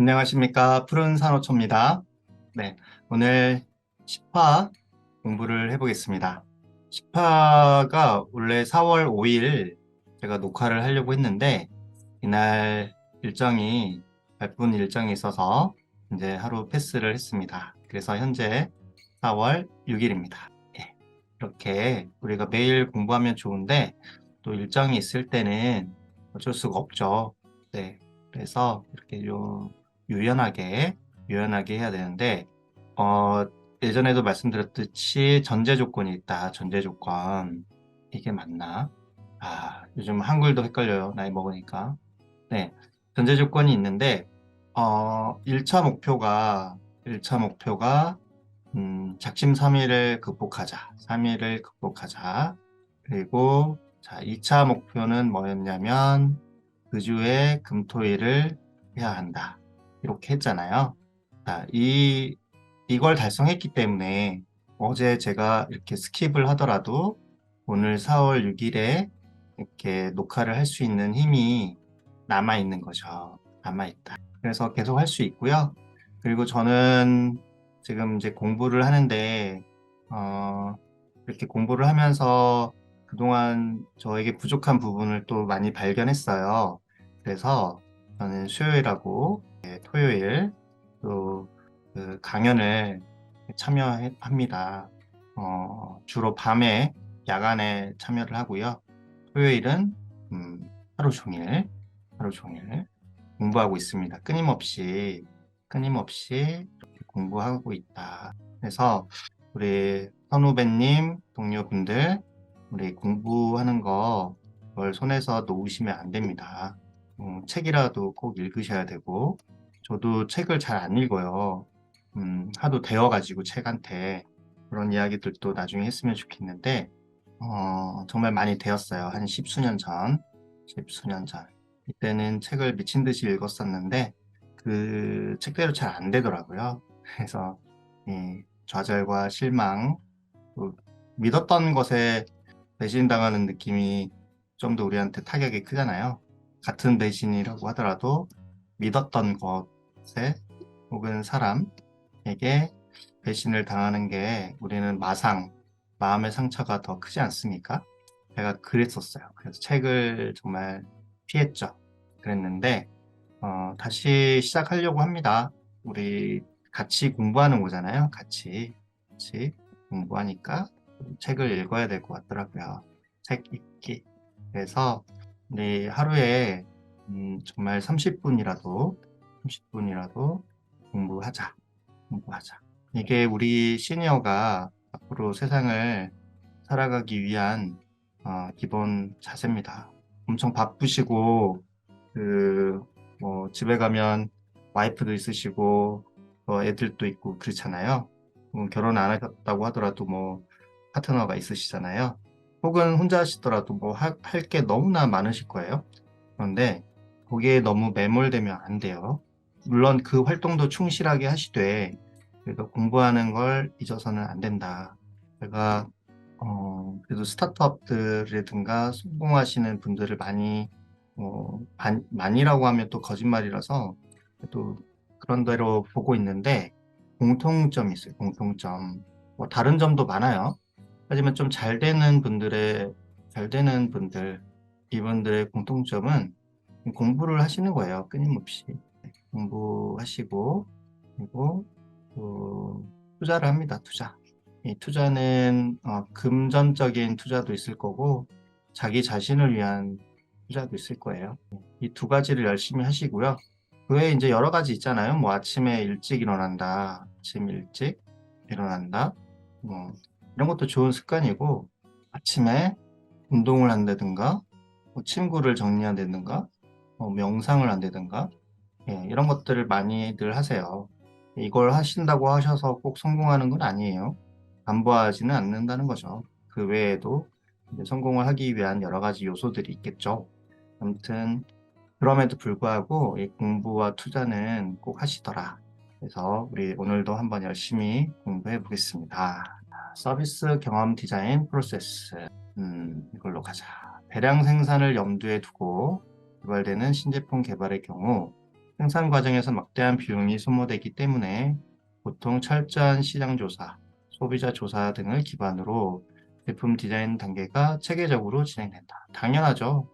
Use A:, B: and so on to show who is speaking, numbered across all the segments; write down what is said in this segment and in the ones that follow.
A: 안녕하십니까. 푸른 산호초입니다. 네, 오늘 10화 공부를 해보겠습니다. 10화가 원래 4월 5일 제가 녹화를 하려고 했는데, 이날 일정이, 바쁜 일정이 있어서 이제 하루 패스를 했습니다. 그래서 현재 4월 6일입니다. 이렇게 우리가 매일 공부하면 좋은데, 또 일정이 있을 때는 어쩔 수가 없죠. 네, 그래서 이렇게 좀 유연하게, 유연하게 해야 되는데, 어, 예전에도 말씀드렸듯이 전제 조건이 있다. 전제 조건. 이게 맞나? 요즘 한글도 헷갈려요. 나이 먹으니까. 네. 전제 조건이 있는데, 1차 목표가, 작심삼일을 극복하자. 3일을 극복하자. 그리고, 자, 2차 목표는 뭐였냐면, 그 주에 금토일을 해야 한다. 이렇게 했잖아요. 자, 이걸 달성했기 때문에 어제 제가 이렇게 스킵을 하더라도 오늘 4월 6일에 이렇게 녹화를 할 수 있는 힘이 남아있는 거죠. 남아있다. 그래서 계속 할 수 있고요. 그리고 저는 지금 이제 공부를 하는데, 어, 이렇게 공부를 하면서 그동안 저에게 부족한 부분을 또 많이 발견했어요. 그래서 저는 수요일하고 토요일 또 그 강연을 참여합니다. 주로 밤에 야간에 참여를 하고요. 토요일은 하루 종일 하루 종일 공부하고 있습니다. 끊임없이 이렇게 공부하고 있다. 그래서 우리 선후배님, 동료분들, 우리 공부하는 거 그걸 손에서 놓으시면 안 됩니다. 책이라도 꼭 읽으셔야 되고, 저도 책을 잘 안 읽어요. 하도 데워가지고 책한테 그런 이야기들도 나중에 했으면 좋겠는데, 정말 많이 되었어요. 한 십수년 전. 이때는 책을 미친 듯이 읽었었는데, 그 책대로 잘 안 되더라고요. 그래서, 좌절과 실망, 또 믿었던 것에 배신당하는 느낌이 좀 더 우리한테 타격이 크잖아요. 같은 배신이라고 하더라도 믿었던 것에 혹은 사람에게 배신을 당하는 게 우리는 마음의 상처가 더 크지 않습니까? 제가 그랬었어요. 그래서 책을 정말 피했죠. 그랬는데, 다시 시작하려고 합니다. 우리 같이 공부하는 거잖아요. 같이 공부하니까 책을 읽어야 될 것 같더라고요. 책 읽기. 그래서 우리 하루에 정말 30분이라도 공부하자. 이게 우리 시니어가 앞으로 세상을 살아가기 위한 기본 자세입니다. 엄청 바쁘시고 그 집에 가면 와이프도 있으시고 애들도 있고 그렇잖아요. 결혼 안 하셨다고 하더라도 뭐 파트너가 있으시잖아요. 혹은 혼자 하시더라도 뭐 할 게 너무나 많으실 거예요. 그런데 거기에 너무 매몰되면 안 돼요. 물론 그 활동도 충실하게 하시되 그래도 공부하는 걸 잊어서는 안 된다. 제가 그래도 스타트업들이라든가 성공하시는 분들을 많이라고 하면 또 거짓말이라서 또 그런 대로 보고 있는데 공통점이 있어요. 공통점. 뭐 다른 점도 많아요. 하지만 좀 잘 되는 분들, 이분들의 공통점은 공부를 하시는 거예요. 끊임없이. 공부하시고, 그리고 또 투자를 합니다. 투자. 이 투자는 금전적인 투자도 있을 거고, 자기 자신을 위한 투자도 있을 거예요. 이 두 가지를 열심히 하시고요. 그 외에 이제 여러 가지 있잖아요. 뭐 아침에 일찍 일어난다. 아침 일찍 일어난다. 뭐 이런 것도 좋은 습관이고, 아침에 운동을 한다든가, 뭐 침구를 정리한다든가, 명상을 한다든가, 이런 것들을 많이들 하세요. 이걸 하신다고 하셔서 꼭 성공하는 건 아니에요. 반복하지는 않는다는 거죠. 그 외에도 이제 성공을 하기 위한 여러 가지 요소들이 있겠죠. 아무튼 그럼에도 불구하고 이 공부와 투자는 꼭 하시더라. 그래서 우리 오늘도 한번 열심히 공부해 보겠습니다. 서비스 경험 디자인 프로세스. 이걸로 가자. 대량 생산을 염두에 두고 개발되는 신제품 개발의 경우 생산 과정에서 막대한 비용이 소모되기 때문에 보통 철저한 시장 조사, 소비자 조사 등을 기반으로 제품 디자인 단계가 체계적으로 진행된다. 당연하죠.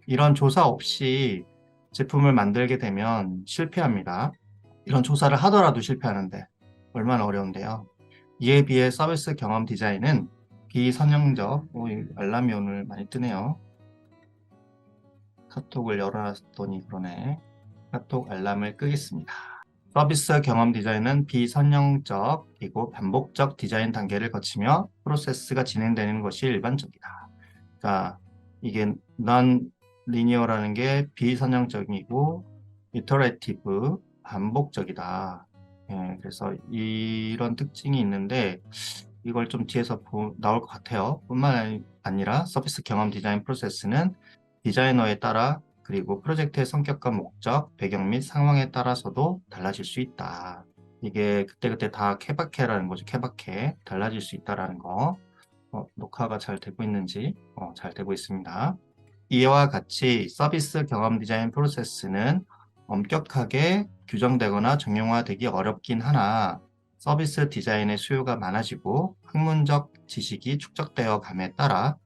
A: 이런 조사 없이 제품을 만들게 되면 실패합니다. 이런 조사를 하더라도 실패하는데 얼마나 어려운데요. 이에 비해 서비스 경험 디자인은 비선형적, 이 알람이 오늘 많이 뜨네요. 카톡을 열어놨더니 그러네. 카톡 알람을 끄겠습니다. 서비스 경험 디자인은 비선형적 그리고 반복적 디자인 단계를 거치며 프로세스가 진행되는 것이 일반적이다. 그러니까 이게 non 리니어라는 게 비선형적이고 이터레이티브 반복적이다. 예, 그래서 이런 특징이 있는데 이걸 좀 뒤에서 나올 것 같아요. 뿐만 아니라 서비스 경험 디자인 프로세스는 디자이너에 따라 그리고 프로젝트의 성격과 목적, 배경 및 상황에 따라서도 달라질 수 있다. 이게 그때그때 다 케바케라는 거죠. 케바케. 달라질 수 있다라는 거. 녹화가 잘 되고 있는지 잘 되고 있습니다. 이와 같이 서비스 경험 디자인 프로세스는 엄격하게 규정되거나 정형화되기 어렵긴 하나 서비스 디자인의 수요가 많아지고 학문적 지식이 축적되어 감에 따라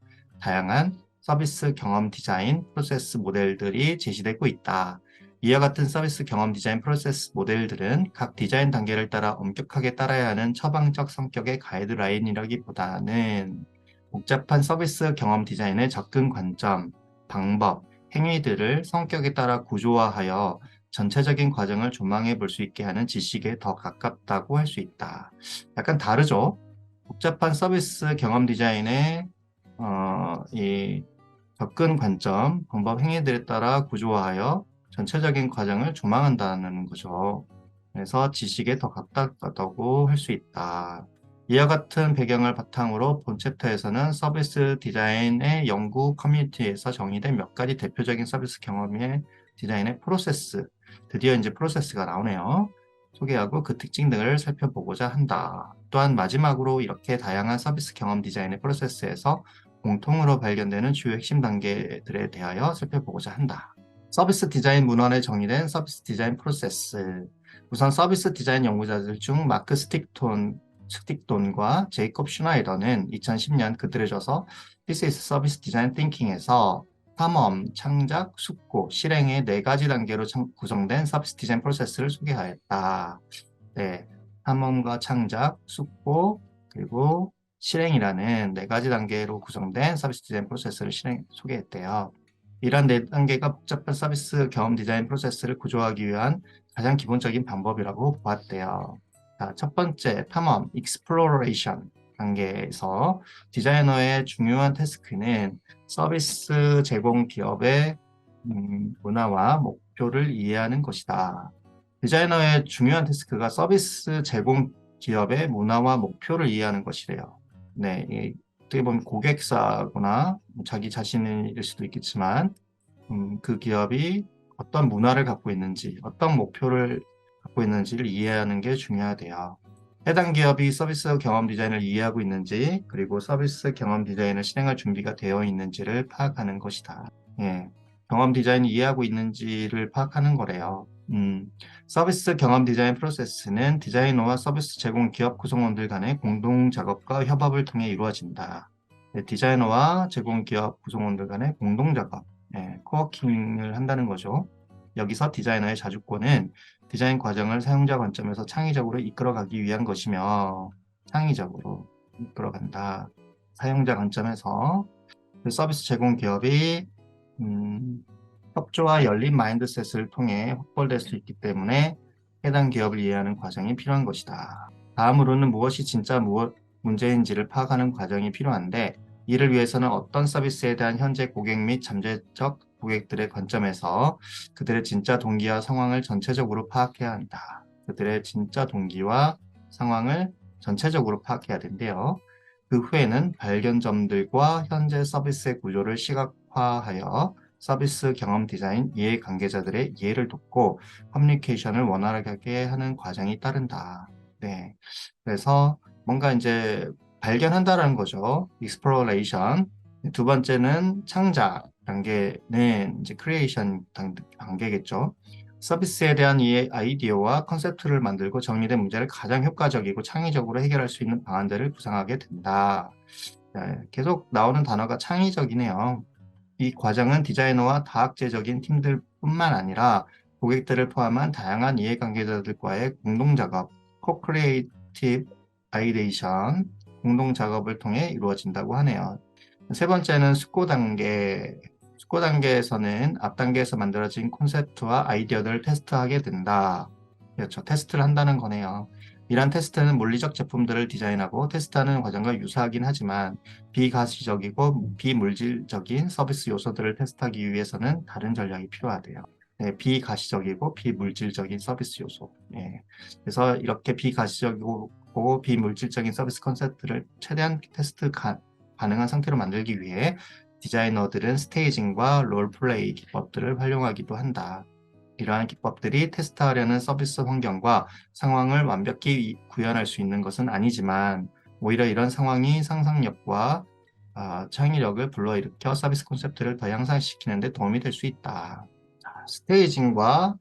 A: 다양한 서비스 경험 디자인 프로세스 모델들이 제시되고 있다. 이와 같은 서비스 경험 디자인 프로세스 모델들은 각 디자인 단계를 따라 엄격하게 따라야 하는 처방적 성격의 가이드라인이라기보다는 복잡한 서비스 경험 디자인의 접근 관점, 방법, 행위들을 성격에 따라 구조화하여 전체적인 과정을 조망해 볼 수 있게 하는 지식에 더 가깝다고 할 수 있다. 약간 다르죠? 복잡한 서비스 경험 디자인의 이 접근 관점, 방법, 행위들에 따라 구조화하여 전체적인 과정을 조망한다는 거죠. 그래서 지식에 더 가깝다고 할 수 있다. 이와 같은 배경을 바탕으로 본 챕터에서는 서비스 디자인의 연구 커뮤니티에서 정의된 몇 가지 대표적인 서비스 경험의 디자인의 프로세스, 드디어 이제 프로세스가 나오네요. 소개하고 그 특징 등을 살펴보고자 한다. 또한 마지막으로 이렇게 다양한 서비스 경험 디자인의 프로세스에서 공통으로 발견되는 주요 핵심 단계들에 대하여 살펴보고자 한다. 서비스 디자인 문헌에 정의된 서비스 디자인 프로세스. 우선 서비스 디자인 연구자들 중 마크 스틱돈과 제이콥 슈나이더는 2010년 그들의 저서 This is Service Design Thinking에서 탐험, 창작, 숙고, 실행의 4가지 단계로 구성된 서비스 디자인 프로세스를 소개하였다. 네, 탐험과 창작, 숙고, 그리고 실행이라는 4가지 단계로 구성된 서비스 디자인 프로세스를 소개했대요. 이러한 4단계가 복잡한 서비스 경험 디자인 프로세스를 구조하기 위한 가장 기본적인 방법이라고 보았대요. 자, 첫 번째 탐험, exploration 단계에서 디자이너의 중요한 태스크는 서비스 제공 기업의 문화와 목표를 이해하는 것이다. 디자이너의 중요한 태스크가 서비스 제공 기업의 문화와 목표를 이해하는 것이래요. 네, 어떻게 보면 고객사거나 자기 자신일 수도 있겠지만 그 기업이 어떤 문화를 갖고 있는지, 어떤 목표를 갖고 있는지를 이해하는 게 중요하대요. 해당 기업이 서비스 경험 디자인을 이해하고 있는지, 그리고 서비스 경험 디자인을 실행할 준비가 되어 있는지를 파악하는 것이다. 예, 경험 디자인을 이해하고 있는지를 파악하는 거래요. 서비스 경험 디자인 프로세스는 디자이너와 서비스 제공 기업 구성원들 간의 공동 작업과 협업을 통해 이루어진다. 네, 디자이너와 제공 기업 구성원들 간의 공동 작업, 코워킹을 한다는 거죠. 여기서 디자이너의 자주권은 디자인 과정을 사용자 관점에서 창의적으로 이끌어가기 위한 것이며 창의적으로 이끌어간다. 사용자 관점에서 그 서비스 제공 기업이 협조와 열린 마인드셋을 통해 확보될 수 있기 때문에 해당 기업을 이해하는 과정이 필요한 것이다. 다음으로는 무엇이 진짜 문제인지를 파악하는 과정이 필요한데 이를 위해서는 어떤 서비스에 대한 현재 고객 및 잠재적 고객들의 관점에서 그들의 진짜 동기와 상황을 전체적으로 파악해야 한다. 그들의 진짜 동기와 상황을 전체적으로 파악해야 된대요. 그 후에는 발견점들과 현재 서비스의 구조를 시각화하여 서비스 경험 디자인 이해 관계자들의 이해를 돕고 커뮤니케이션을 원활하게 하는 과정이 따른다. 네. 그래서 뭔가 이제 발견한다라는 거죠. exploration. 두 번째는 창작 단계는 이제 creation 단계겠죠. 서비스에 대한 이 아이디어와 컨셉트를 만들고 정리된 문제를 가장 효과적이고 창의적으로 해결할 수 있는 방안들을 구상하게 된다. 네, 계속 나오는 단어가 창의적이네요. 이 과정은 디자이너와 다학제적인 팀들뿐만 아니라 고객들을 포함한 다양한 이해관계자들과의 공동작업, co-creative ideation, 공동작업을 통해 이루어진다고 하네요. 세 번째는 숙고 단계. 숙고 단계에서는 앞 단계에서 만들어진 콘셉트와 아이디어들을 테스트하게 된다. 그렇죠. 테스트를 한다는 거네요. 이런 테스트는 물리적 제품들을 디자인하고 테스트하는 과정과 유사하긴 하지만 비가시적이고 비물질적인 서비스 요소들을 테스트하기 위해서는 다른 전략이 필요하대요. 네, 비가시적이고 비물질적인 서비스 요소. 네. 그래서 이렇게 비가시적이고 비물질적인 서비스 컨셉트를 최대한 테스트 가능한 상태로 만들기 위해 디자이너들은 스테이징과 롤플레이 기법들을 활용하기도 한다. 이러한 기법들이 테스트하려는 서비스 환경과 상황을 완벽히 구현할 수 있는 것은 아니지만 오히려 이런 상황이 상상력과 창의력을 불러일으켜 서비스 콘셉트를 더 향상시키는 데 도움이 될 수 있다. 자, 스테이징과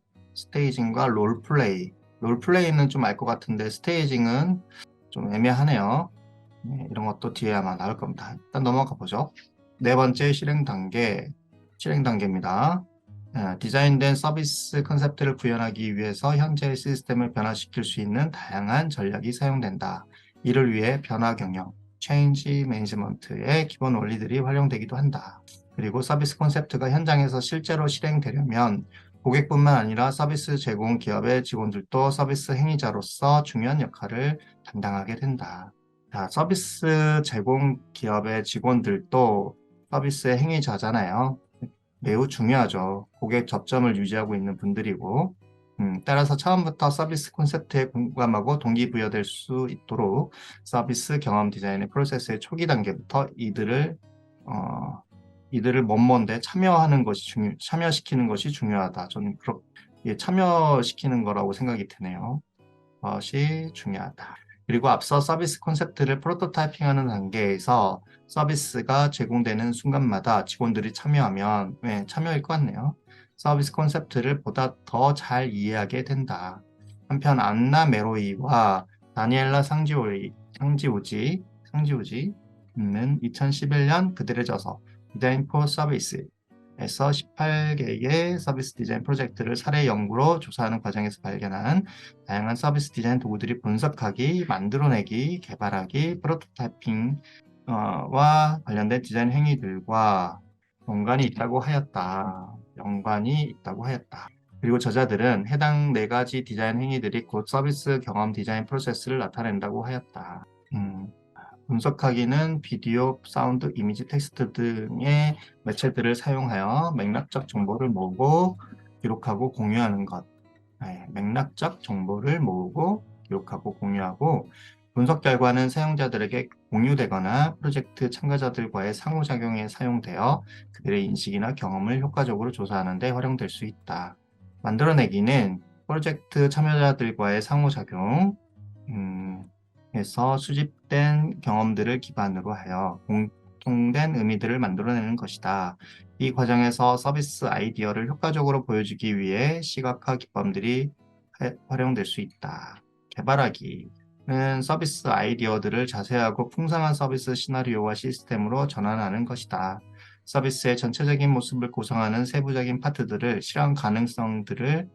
A: 롤플레이. 롤플레이는 좀 알 것 같은데 스테이징은 좀 애매하네요. 네, 이런 것도 뒤에 아마 나올 겁니다. 일단 넘어가 보죠. 네 번째 실행 단계입니다. 디자인된 서비스 컨셉트를 구현하기 위해서 현재의 시스템을 변화시킬 수 있는 다양한 전략이 사용된다. 이를 위해 변화 경영, change management의 기본 원리들이 활용되기도 한다. 그리고 서비스 콘셉트가 현장에서 실제로 실행되려면 고객뿐만 아니라 서비스 제공 기업의 직원들도 서비스 행위자로서 중요한 역할을 담당하게 된다. 자, 서비스 제공 기업의 직원들도 서비스의 행위자잖아요. 매우 중요하죠. 고객 접점을 유지하고 있는 분들이고, 따라서 처음부터 서비스 콘셉트에 공감하고 동기부여될 수 있도록 서비스 경험 디자인의 프로세스의 초기 단계부터 이들을 뭔데 참여시키는 것이 중요하다. 저는 그렇게 참여시키는 거라고 생각이 드네요. 것이 중요하다. 그리고 앞서 서비스 콘셉트를 프로토타이핑하는 단계에서 서비스가 제공되는 순간마다 직원들이 참여하면 참여일 것 같네요. 서비스 콘셉트를 보다 더 잘 이해하게 된다. 한편 안나 메로이와 다니엘라 상지오지는 2011년 그들의 저서 디자인 포 서비스 에서 18개의 서비스 디자인 프로젝트를 사례 연구로 조사하는 과정에서 발견한 다양한 서비스 디자인 도구들이 분석하기, 만들어내기, 개발하기, 프로토타이핑과 관련된 디자인 행위들과 연관이 있다고 하였다. 그리고 저자들은 해당 네 가지 디자인 행위들이 곧 서비스 경험 디자인 프로세스를 나타낸다고 하였다. 분석하기는 비디오, 사운드, 이미지, 텍스트 등의 매체들을 사용하여 맥락적 정보를 모으고 기록하고 공유하는 것. 맥락적 정보를 모으고 기록하고 공유하고 분석 결과는 사용자들에게 공유되거나 프로젝트 참가자들과의 상호작용에 사용되어 그들의 인식이나 경험을 효과적으로 조사하는 데 활용될 수 있다. 만들어내기는 프로젝트 참여자들과의 상호작용, 에서 수집된 경험들을 기반으로 하여 공통된 의미들을 만들어내는 것이다. 이 과정에서 서비스 아이디어를 효과적으로 보여주기 위해 시각화 기법들이 활용될 수 있다. 개발하기는 서비스 아이디어들을 자세하고 풍성한 서비스 시나리오와 시스템으로 전환하는 것이다. 서비스의 전체적인 모습을 구성하는 세부적인 파트들을 실현 가능성들을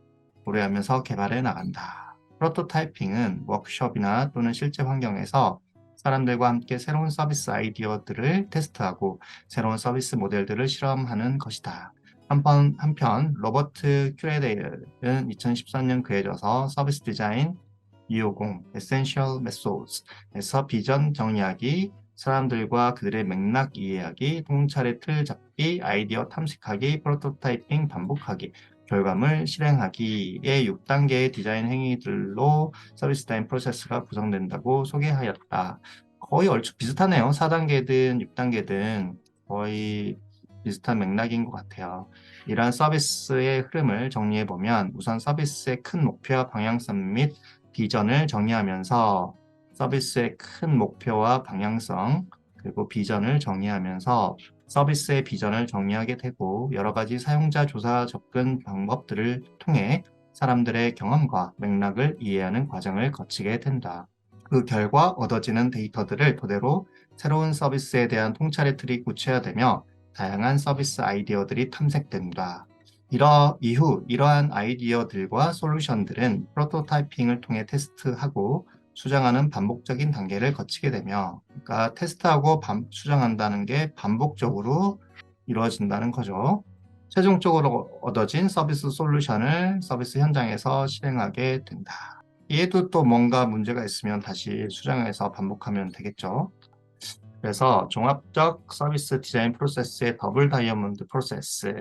A: 고려하면서 개발해 나간다. 프로토타이핑은 워크숍이나 또는 실제 환경에서 사람들과 함께 새로운 서비스 아이디어들을 테스트하고 새로운 서비스 모델들을 실험하는 것이다. 한편 로버트 큐레데일은 2013년 그에 져서 서비스 디자인 250 Essential Methods에서 비전 정리하기, 사람들과 그들의 맥락 이해하기, 통찰의 틀 잡기, 아이디어 탐색하기, 프로토타이핑 반복하기, 결과물 실행하기의 6단계의 디자인 행위들로 서비스 디자인 프로세스가 구성된다고 소개하였다. 거의 얼추 비슷하네요. 4단계든 6단계든 거의 비슷한 맥락인 것 같아요. 이러한 서비스의 흐름을 정리해보면 우선 서비스의 큰 목표와 방향성 및 비전을 정리하면서 서비스의 큰 목표와 방향성 그리고 비전을 정리하면서 서비스의 비전을 정리하게 되고 여러 가지 사용자 조사 접근 방법들을 통해 사람들의 경험과 맥락을 이해하는 과정을 거치게 된다. 그 결과 얻어지는 데이터들을 토대로 새로운 서비스에 대한 통찰의 틀이 구체화되며 다양한 서비스 아이디어들이 탐색된다. 이후 이러한 아이디어들과 솔루션들은 프로토타이핑을 통해 테스트하고 수정하는 반복적인 단계를 거치게 되며, 그러니까 테스트하고 수정한다는 게 반복적으로 이루어진다는 거죠. 최종적으로 얻어진 서비스 솔루션을 서비스 현장에서 실행하게 된다. 얘도 또 뭔가 문제가 있으면 다시 수정해서 반복하면 되겠죠. 그래서 종합적 서비스 디자인 프로세스의 더블 다이아몬드 프로세스.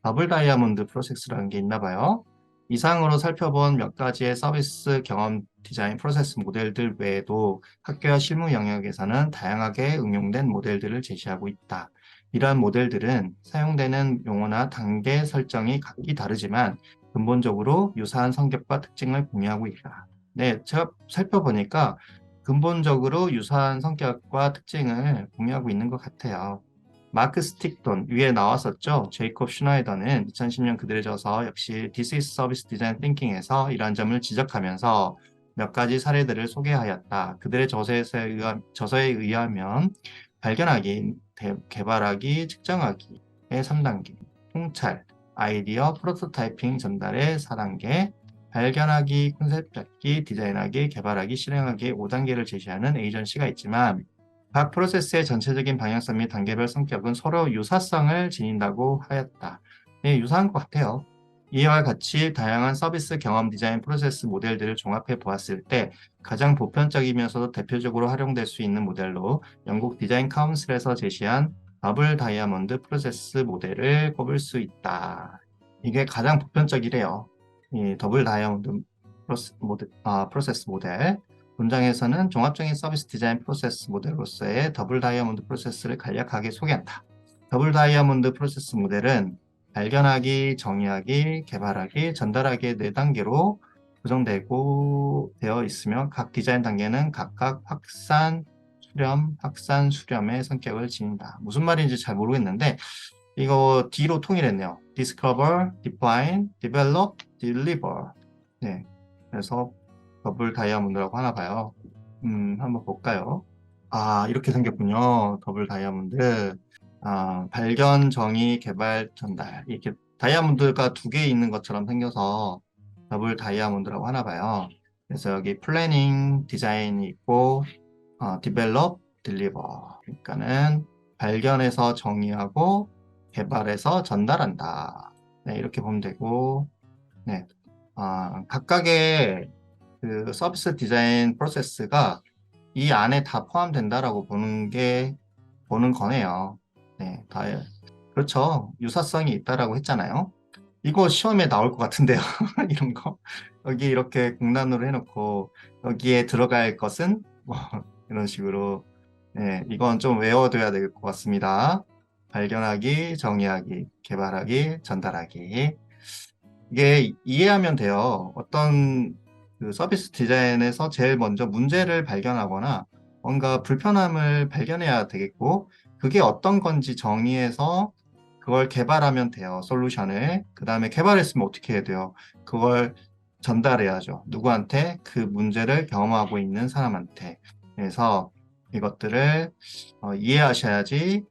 A: 더블 다이아몬드 프로세스라는 게 있나 봐요. 이상으로 살펴본 몇 가지의 서비스 경험 디자인 프로세스 모델들 외에도 학교와 실무 영역에서는 다양하게 응용된 모델들을 제시하고 있다. 이러한 모델들은 사용되는 용어나 단계 설정이 각기 다르지만 근본적으로 유사한 성격과 특징을 공유하고 있다. 네, 제가 살펴보니까 근본적으로 유사한 성격과 특징을 공유하고 있는 것 같아요. 마크 스틱돈 위에 나왔었죠. 제이콥 슈나이더는 2010년 그들의 저서 역시 This is Service Design Thinking에서 이러한 점을 지적하면서 몇 가지 사례들을 소개하였다. 그들의 저서에 의하면 발견하기, 개발하기, 측정하기의 3단계, 통찰, 아이디어, 프로토타이핑 전달의 4단계, 발견하기, 컨셉 잡기, 디자인하기, 개발하기, 실행하기 5단계를 제시하는 에이전시가 있지만 각 프로세스의 전체적인 방향성 및 단계별 성격은 서로 유사성을 지닌다고 하였다. 네, 유사한 것 같아요. 이와 같이 다양한 서비스 경험 디자인 프로세스 모델들을 종합해 보았을 때 가장 보편적이면서도 대표적으로 활용될 수 있는 모델로 영국 디자인 카운슬에서 제시한 더블 다이아몬드 프로세스 모델을 꼽을 수 있다. 이게 가장 보편적이래요. 이 더블 다이아몬드 프로세스 모델. 문장에서는 종합적인 서비스 디자인 프로세스 모델로서의 더블 다이아몬드 프로세스를 간략하게 소개한다. 더블 다이아몬드 프로세스 모델은 발견하기, 정의하기, 개발하기, 전달하기의 4단계로 구성되고 되어 있으며 각 디자인 단계는 각각 확산, 수렴의 성격을 지닌다. 무슨 말인지 잘 모르겠는데 이거 D로 통일했네요. Discover, Define, Develop, Deliver. 네, 그래서 더블 다이아몬드라고 하나 봐요. 한번 볼까요? 아, 이렇게 생겼군요. 더블 다이아몬드. 아, 발견, 정의, 개발, 전달. 이렇게 다이아몬드가 2개 있는 것처럼 생겨서 더블 다이아몬드라고 하나 봐요. 그래서 여기 플래닝, 디자인이 있고, 디벨롭, 딜리버. 그러니까는 발견해서 정의하고 개발해서 전달한다. 네, 이렇게 보면 되고, 네. 각각의 그 서비스 디자인 프로세스가 이 안에 다 포함된다라고 보는 거네요. 네, 그렇죠. 유사성이 있다라고 했잖아요. 이거 시험에 나올 것 같은데요. 이런 거. 여기 이렇게 공란으로 해놓고 여기에 들어갈 것은 뭐 이런 식으로. 네, 이건 좀 외워둬야 될 것 같습니다. 발견하기, 정의하기, 개발하기, 전달하기. 이게 이해하면 돼요. 어떤 그 서비스 디자인에서 제일 먼저 문제를 발견하거나 뭔가 불편함을 발견해야 되겠고, 그게 어떤 건지 정의해서 그걸 개발하면 돼요. 솔루션을. 그 다음에 개발했으면 어떻게 해야 돼요? 그걸 전달해야죠. 누구한테? 그 문제를 경험하고 있는 사람한테. 그래서 이것들을 이해하셔야지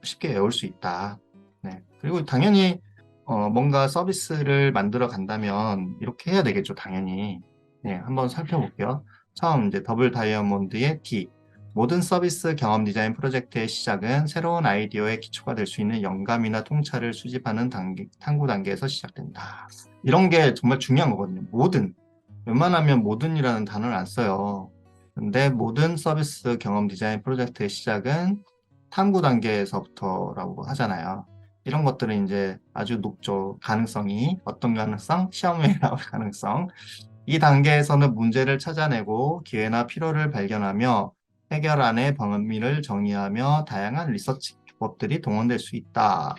A: 쉽게 외울 수 있다. 네. 그리고 당연히 뭔가 서비스를 만들어 간다면 이렇게 해야 되겠죠, 당연히. 네, 한번 살펴볼게요. 처음 이제 더블 다이아몬드의 D. 모든 서비스 경험 디자인 프로젝트의 시작은 새로운 아이디어의 기초가 될 수 있는 영감이나 통찰을 수집하는 탐구 단계에서 시작된다. 이런 게 정말 중요한 거거든요. 웬만하면 모든이라는 단어를 안 써요. 근데 모든 서비스 경험 디자인 프로젝트의 시작은 탐구 단계에서부터라고 하잖아요. 이런 것들은 이제 아주 높죠. 가능성이. 어떤 가능성? 시험에 나올 가능성. 이 단계에서는 문제를 찾아내고 기회나 필요를 발견하며 해결안의 범위를 정의하며 다양한 리서치 기법들이 동원될 수 있다.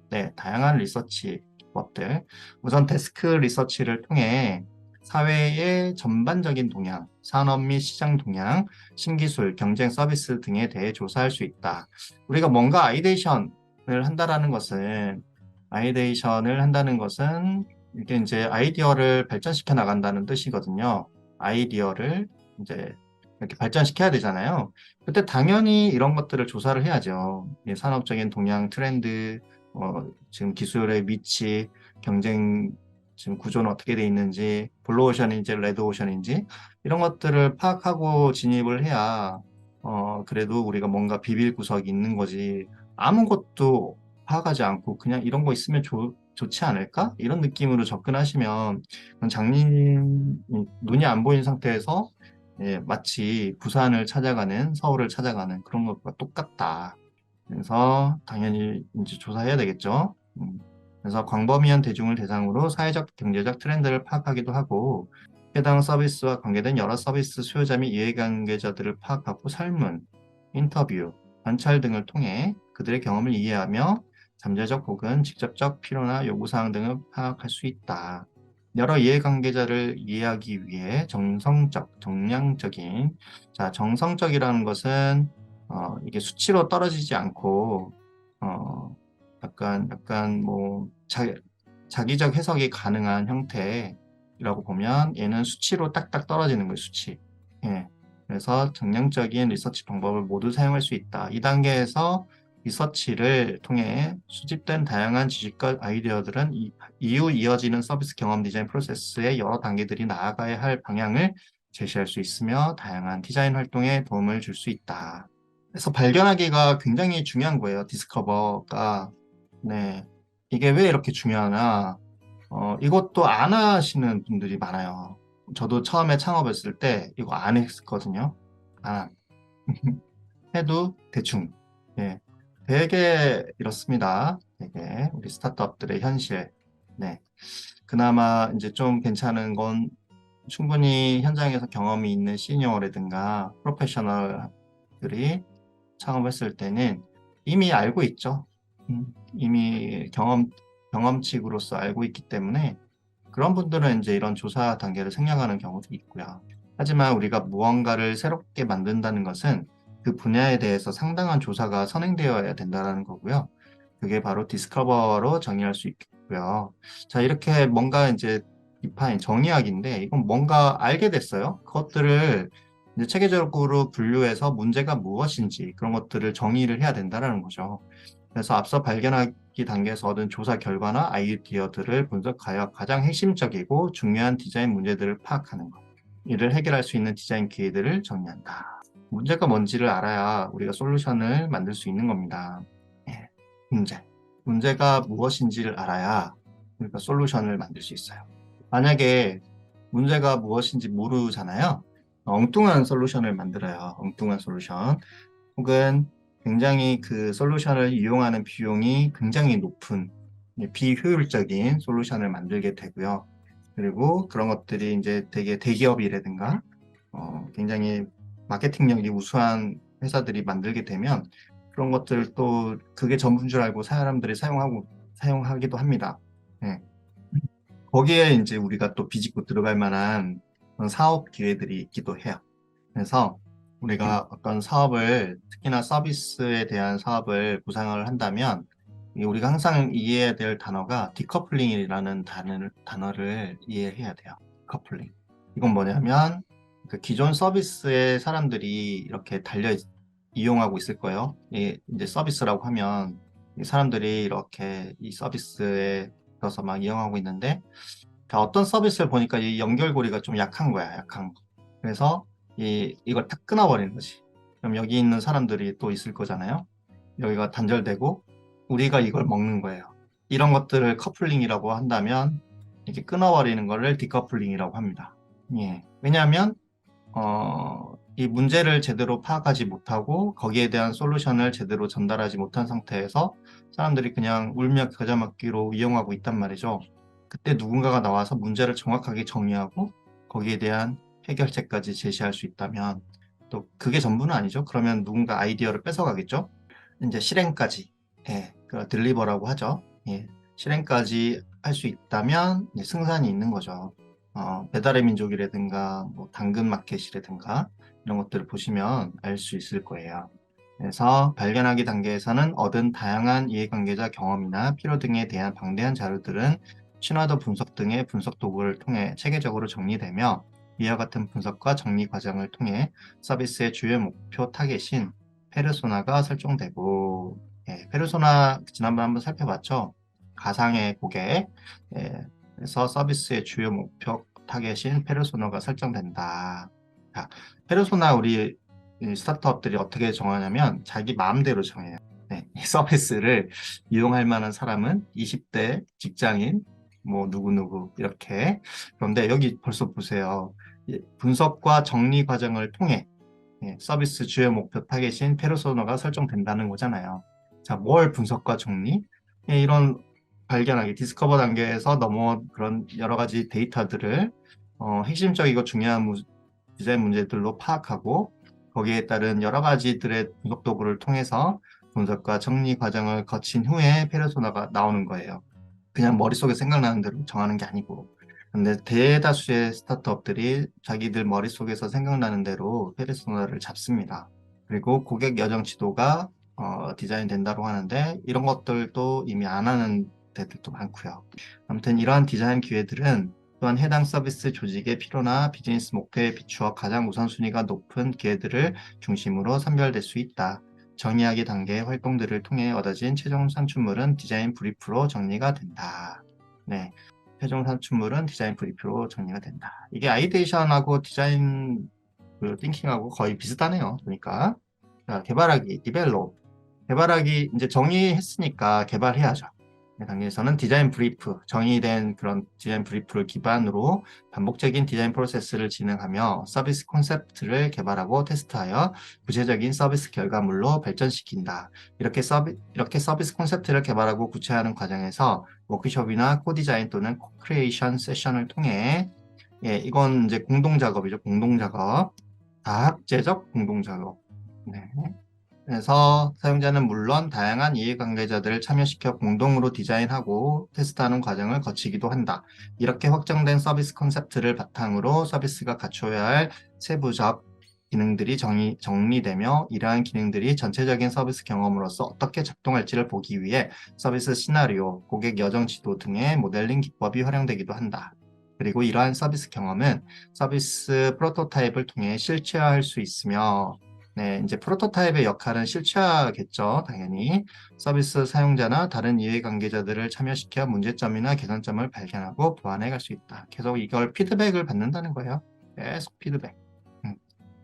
A: 네, 다양한 리서치 기법들. 우선 데스크 리서치를 통해 사회의 전반적인 동향, 산업 및 시장 동향, 신기술, 경쟁 서비스 등에 대해 조사할 수 있다. 우리가 뭔가 아이데이션을 한다는 것은 이게 이제 아이디어를 발전시켜 나간다는 뜻이거든요. 아이디어를 이제 이렇게 발전시켜야 되잖아요. 그때 당연히 이런 것들을 조사를 해야죠. 이 산업적인 동향, 트렌드, 지금 기술의 위치, 경쟁 지금 구조는 어떻게 돼 있는지, 블루오션인지 레드오션인지 이런 것들을 파악하고 진입을 해야 그래도 우리가 뭔가 비빌 구석이 있는 거지. 아무것도 파악하지 않고 그냥 이런 거 있으면 좋지 않을까? 이런 느낌으로 접근하시면 장님 눈이 안 보이는 상태에서 마치 부산을 찾아가는 서울을 찾아가는 그런 것과 똑같다. 그래서 당연히 이제 조사해야 되겠죠. 그래서 광범위한 대중을 대상으로 사회적, 경제적 트렌드를 파악하기도 하고 해당 서비스와 관계된 여러 서비스 수요자 및 이해관계자들을 파악하고 설문, 인터뷰, 관찰 등을 통해 그들의 경험을 이해하며 잠재적 혹은 직접적 필요나 요구사항 등을 파악할 수 있다. 여러 이해관계자를 이해하기 위해 정성적, 정량적인, 자, 정성적이라는 것은 이게 수치로 떨어지지 않고, 약간 뭐, 자기적 해석이 가능한 형태라고 보면 얘는 수치로 딱딱 떨어지는 거예요, 수치. 예. 그래서 정량적인 리서치 방법을 모두 사용할 수 있다. 이 단계에서 리서치를 통해 수집된 다양한 지식과 아이디어들은 이후 이어지는 서비스 경험 디자인 프로세스의 여러 단계들이 나아가야 할 방향을 제시할 수 있으며 다양한 디자인 활동에 도움을 줄 수 있다. 그래서 발견하기가 굉장히 중요한 거예요. 디스커버가. 네. 이게 왜 이렇게 중요하나? 이것도 안 하시는 분들이 많아요. 저도 처음에 창업했을 때 이거 안 했거든요. 안 해도 대충. 예. 되게 이렇습니다. 되게 우리 스타트업들의 현실. 네. 그나마 이제 좀 괜찮은 건 충분히 현장에서 경험이 있는 시니어라든가 프로페셔널들이 창업했을 때는 이미 알고 있죠. 이미 경험칙으로서 알고 있기 때문에 그런 분들은 이제 이런 조사 단계를 생략하는 경우도 있고요. 하지만 우리가 무언가를 새롭게 만든다는 것은 그 분야에 대해서 상당한 조사가 선행되어야 된다는 거고요. 그게 바로 디스커버로 정의할 수 있고요. 자, 이렇게 뭔가 이제 정의학인데 이건 뭔가 알게 됐어요. 그것들을 이제 체계적으로 분류해서 문제가 무엇인지 그런 것들을 정의를 해야 된다는 거죠. 그래서 앞서 발견하기 단계에서 얻은 조사 결과나 아이디어들을 분석하여 가장 핵심적이고 중요한 디자인 문제들을 파악하는 것. 이를 해결할 수 있는 디자인 기회들을 정의한다. 문제가 뭔지를 알아야 우리가 솔루션을 만들 수 있는 겁니다. 예, 문제. 문제가 무엇인지를 알아야 우리가 솔루션을 만들 수 있어요. 만약에 문제가 무엇인지 모르잖아요. 엉뚱한 솔루션을 만들어요. 엉뚱한 솔루션. 혹은 굉장히 그 솔루션을 이용하는 비용이 굉장히 높은 비효율적인 솔루션을 만들게 되고요. 그리고 그런 것들이 이제 되게 대기업이라든가 굉장히 마케팅력이 우수한 회사들이 만들게 되면 그런 것들 또 그게 전부인 줄 알고 사람들이 사용하기도 합니다. 예. 거기에 이제 우리가 또 비집고 들어갈 만한 그런 사업 기회들이 있기도 해요. 그래서 우리가 어떤 사업을, 특히나 서비스에 대한 사업을 구상을 한다면, 우리가 항상 이해해야 될 단어가 디커플링이라는 단어를 이해해야 돼요. 디커플링. 이건 뭐냐면, 그 기존 서비스에 사람들이 이렇게 이용하고 있을 거예요. 이제 서비스라고 하면, 이 사람들이 이렇게 이 서비스에 들어서 막 이용하고 있는데, 그러니까 어떤 서비스를 보니까 이 연결고리가 좀 약한 거야, 약한 거. 그래서 이걸 탁 끊어버리는 거지. 그럼 여기 있는 사람들이 또 있을 거잖아요. 여기가 단절되고 우리가 이걸 먹는 거예요. 이런 것들을 커플링이라고 한다면 이렇게 끊어버리는 거를 디커플링이라고 합니다. 예. 왜냐하면 이 문제를 제대로 파악하지 못하고 거기에 대한 솔루션을 제대로 전달하지 못한 상태에서 사람들이 그냥 울며 겨자 먹기로 이용하고 있단 말이죠. 그때 누군가가 나와서 문제를 정확하게 정의하고 거기에 대한 해결책까지 제시할 수 있다면 또 그게 전부는 아니죠. 그러면 누군가 아이디어를 뺏어가겠죠. 이제 실행까지, 예, 그 딜리버라고 하죠. 예, 실행까지 할 수 있다면 이제 승산이 있는 거죠. 배달의 민족이라든가 뭐 당근마켓이라든가 이런 것들을 보시면 알 수 있을 거예요. 그래서 발견하기 단계에서는 얻은 다양한 이해관계자 경험이나 필요 등에 대한 방대한 자료들은 신화도 분석 등의 분석 도구를 통해 체계적으로 정리되며 이와 같은 분석과 정리 과정을 통해 서비스의 주요 목표 타겟인 페르소나가 설정되고, 페르소나 지난번 한번 살펴봤죠? 가상의 고객, 그래서 서비스의 주요 목표 타겟인 페르소나가 설정된다. 자, 페르소나 우리 이 스타트업들이 어떻게 정하냐면 자기 마음대로 정해요. 네, 이 서비스를 이용할 만한 사람은 20대 직장인, 뭐 누구누구 이렇게. 그런데 여기 벌써 보세요. 분석과 정리 과정을 통해 서비스 주요 목표 타겟인 페르소나가 설정된다는 거잖아요. 자, 뭘 분석과 정리? 이런 발견하기, 디스커버 단계에서 넘어온 그런 여러 가지 데이터들을 핵심적이고 중요한 디자인 문제들로 파악하고 거기에 따른 여러 가지들의 분석 도구를 통해서 분석과 정리 과정을 거친 후에 페르소나가 나오는 거예요. 그냥 머릿속에 생각나는 대로 정하는 게 아니고. 근데 대다수의 스타트업들이 자기들 머릿속에서 생각나는 대로 페르소나를 잡습니다. 그리고 고객 여정 지도가 디자인 된다고 하는데 이런 것들도 이미 안 하는 데들도 많고요. 아무튼 이러한 디자인 기회들은 또한 해당 서비스 조직의 필요나 비즈니스 목표에 비추어 가장 우선순위가 높은 기회들을 중심으로 선별될 수 있다. 정의하기 단계의 활동들을 통해 얻어진 최종 산출물은 디자인 브리프로 정리가 된다. 네, 최종 산출물은 디자인 브리프로 정리가 된다. 이게 아이데이션하고 디자인 띵킹하고 거의 비슷하네요. 그러니까 자, 개발하기, 디벨롭. 개발하기 이제 정의했으니까 개발해야죠. 단계에서는 디자인 브리프, 정의된 그런 디자인 브리프를 기반으로 반복적인 디자인 프로세스를 진행하며 서비스 콘셉트를 개발하고 테스트하여 구체적인 서비스 결과물로 발전시킨다. 이렇게 서비스 콘셉트를 개발하고 구체화하는 과정에서 워크숍이나 코디자인 또는 코크리에이션 세션을 통해 이건 이제 공동작업이죠. 공동작업. 다학제적 공동작업. 네. 그래서 사용자는 물론 다양한 이해관계자들을 참여시켜 공동으로 디자인하고 테스트하는 과정을 거치기도 한다. 이렇게 확정된 서비스 컨셉트를 바탕으로 서비스가 갖춰야 할 세부적 기능들이 정리되며 이러한 기능들이 전체적인 서비스 경험으로서 어떻게 작동할지를 보기 위해 서비스 시나리오, 고객 여정 지도 등의 모델링 기법이 활용되기도 한다. 그리고 이러한 서비스 경험은 서비스 프로토타입을 통해 실체화할 수 있으며 네, 이제 프로토타입의 역할은 실체화겠죠, 당연히. 서비스 사용자나 다른 이해관계자들을 참여시켜 문제점이나 개선점을 발견하고 보완해 갈 수 있다. 계속 이걸 피드백을 받는다는 거예요. 계속 피드백.